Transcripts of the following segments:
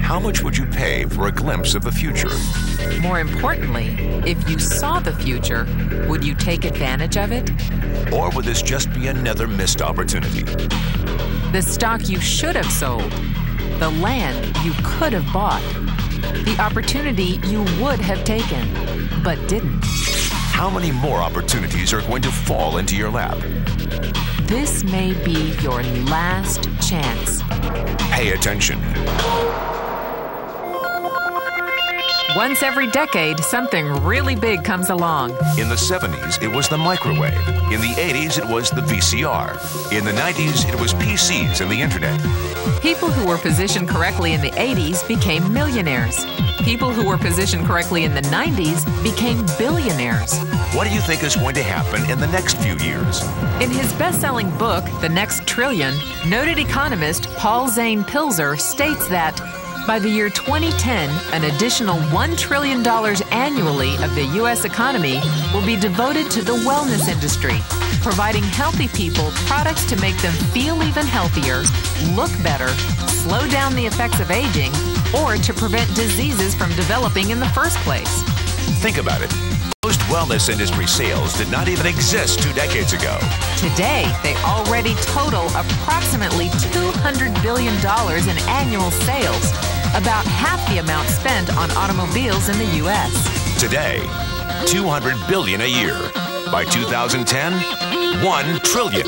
How much would you pay for a glimpse of the future? More importantly, if you saw the future, would you take advantage of it? Or would this just be another missed opportunity? The stock you should have sold, the land you could have bought, the opportunity you would have taken, but didn't. How many more opportunities are going to fall into your lap? This may be your last chance. Pay attention. Once every decade, something really big comes along. In the 70s, it was the microwave. In the 80s, it was the VCR. In the 90s, it was PCs and the internet. People who were positioned correctly in the 80s became millionaires. People who were positioned correctly in the 90s became billionaires. What do you think is going to happen in the next few years? In his best-selling book, The Next Trillion, noted economist Paul Zane Pilzer states that by the year 2010, an additional $1 trillion annually of the U.S. economy will be devoted to the wellness industry, providing healthy people products to make them feel even healthier, look better, slow down the effects of aging, or to prevent diseases from developing in the first place. Think about it. Most wellness industry sales did not even exist 2 decades ago. Today, they already total approximately $200 billion in annual sales, about half the amount spent on automobiles in the U.S. Today, $200 billion a year. By 2010, $1 trillion.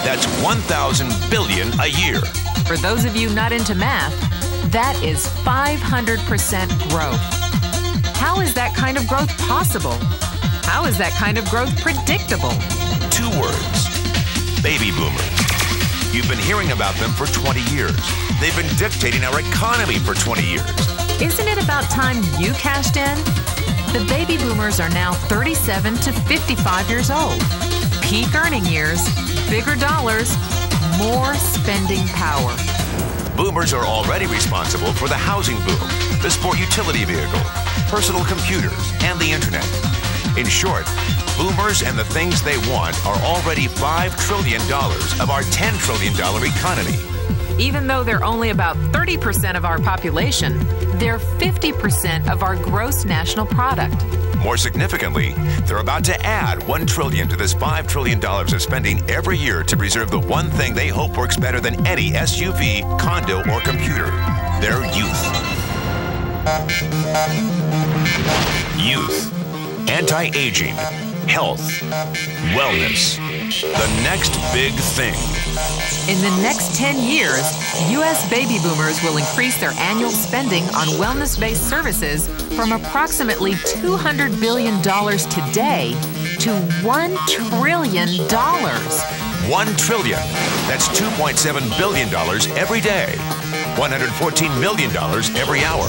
That's 1,000 billion a year. For those of you not into math, that is 500% growth. How is that kind of growth possible? How is that kind of growth predictable? 2 words. Baby boomers. You've been hearing about them for 20 years. They've been dictating our economy for 20 years. Isn't it about time you cashed in? The baby boomers are now 37 to 55 years old. Peak earning years, bigger dollars, more spending power. Boomers are already responsible for the housing boom, the sport utility vehicle, personal computers, and the internet. In short, boomers and the things they want are already $5 trillion of our $10 trillion economy. Even though they're only about 30% of our population, they're 50% of our gross national product. More significantly, they're about to add $1 trillion to this $5 trillion of spending every year to preserve the one thing they hope works better than any SUV, condo, or computer: their youth. Youth. Anti-aging. Health. Wellness. The next big thing. In the next 10 years, U.S. baby boomers will increase their annual spending on wellness-based services from approximately $200 billion today to $1 trillion. $1 trillion. That's $2.7 billion every day. $114 million every hour.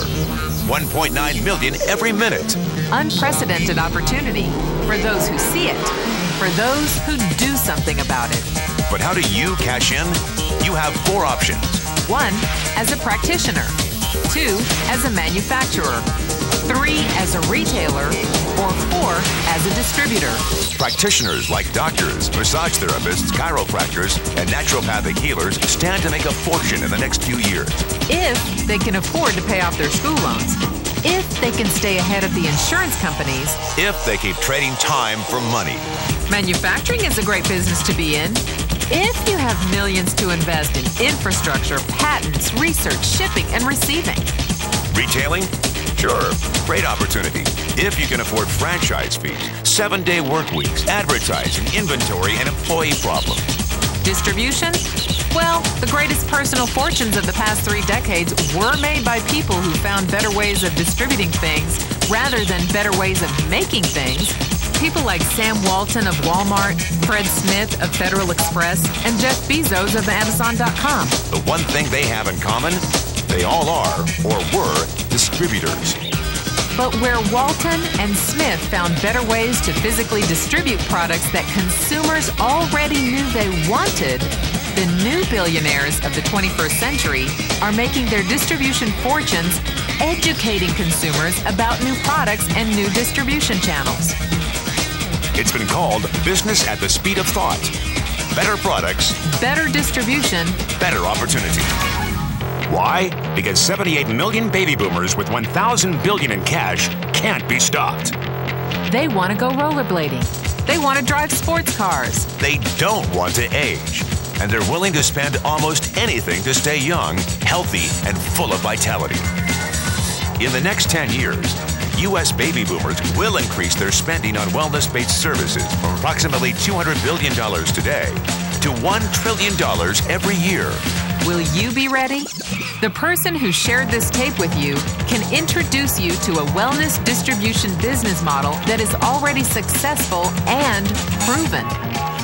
$1.9 million every minute. Unprecedented opportunity for those who see it, for those who do something about it. But how do you cash in? You have 4 options. 1, as a practitioner. 2, as a manufacturer. 3, as a retailer. Or 4, as a distributor. Practitioners like doctors, massage therapists, chiropractors, and naturopathic healers stand to make a fortune in the next few years. If they can afford to pay off their school loans. If they can stay ahead of the insurance companies. If they keep trading time for money. Manufacturing is a great business to be in. If you have millions to invest in infrastructure, patents, research, shipping, and receiving. Retailing? Sure, great opportunity. If you can afford franchise fees, 7-day work weeks, advertising, inventory, and employee problems. Distribution? Well, the greatest personal fortunes of the past 3 decades were made by people who found better ways of distributing things rather than better ways of making things. People like Sam Walton of Walmart, Fred Smith of Federal Express, and Jeff Bezos of Amazon.com. The one thing they have in common, they all are, or were, distributors. But where Walton and Smith found better ways to physically distribute products that consumers already knew they wanted, the new billionaires of the 21st century are making their distribution fortunes educating consumers about new products and new distribution channels. It's been called business at the speed of thought. Better products, better distribution, better opportunity. Why? Because 78 million baby boomers with $1,000 billion in cash can't be stopped. They want to go rollerblading. They want to drive sports cars. They don't want to age. And they're willing to spend almost anything to stay young, healthy, and full of vitality. In the next 10 years, U.S. baby boomers will increase their spending on wellness-based services from approximately $200 billion today to $1 trillion every year. Will you be ready? The person who shared this tape with you can introduce you to a wellness distribution business model that is already successful and proven.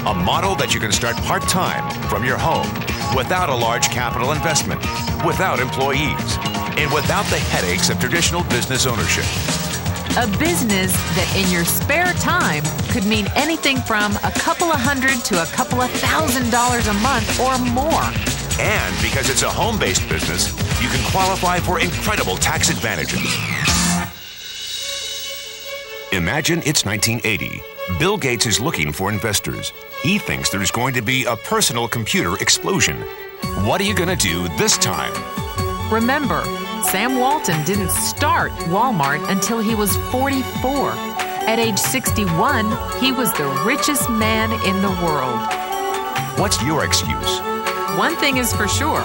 A model that you can start part-time from your home without a large capital investment, without employees, and without the headaches of traditional business ownership. A business that in your spare time could mean anything from a couple of $100 to a couple of $1,000 a month or more. And because it's a home-based business, you can qualify for incredible tax advantages. Imagine it's 1980. Bill Gates is looking for investors. He thinks there's going to be a personal computer explosion. What are you going to do this time? Remember, Sam Walton didn't start Walmart until he was 44. At age 61, he was the richest man in the world. What's your excuse? One thing is for sure.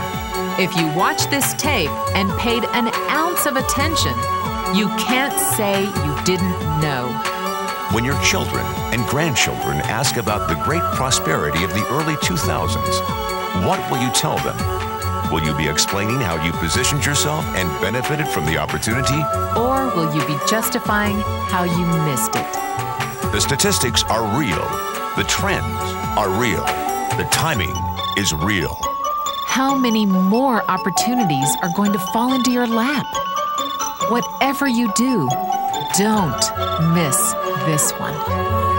If you watch this tape and paid an ounce of attention, you can't say you didn't know. When your children and grandchildren ask about the great prosperity of the early 2000s, what will you tell them? Will you be explaining how you positioned yourself and benefited from the opportunity? Or will you be justifying how you missed it? The statistics are real. The trends are real. The timing is real. How many more opportunities are going to fall into your lap? Whatever you do, don't miss this one.